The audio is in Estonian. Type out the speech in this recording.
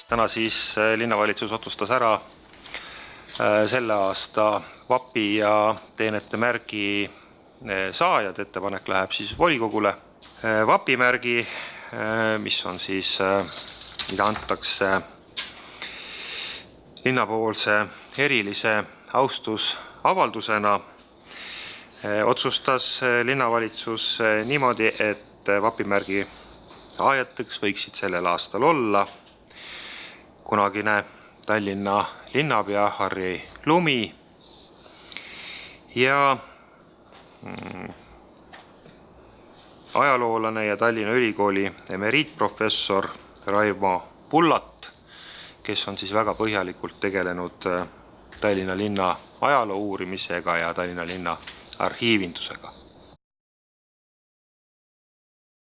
Täna siis linnavalitsus otsustas ära selle aasta vapi ja teenete märgi saajad. Ettepanek läheb siis volikogule. Vapimärgi, mis on siis, mida antakse linnapoolse erilise austusavaldusena, otsustas linnavalitsus niimoodi, et vapimärgi saajateks võiksid sellel aastal olla kunagine Tallinna linnapea Harri Lumi ja ajaloolane ja Tallinna Ülikooli emeriitprofessor Raimo Pullat, kes on siis väga põhjalikult tegelenud Tallinna linna ajaloo uurimisega ja Tallinna linna arhiivindusega.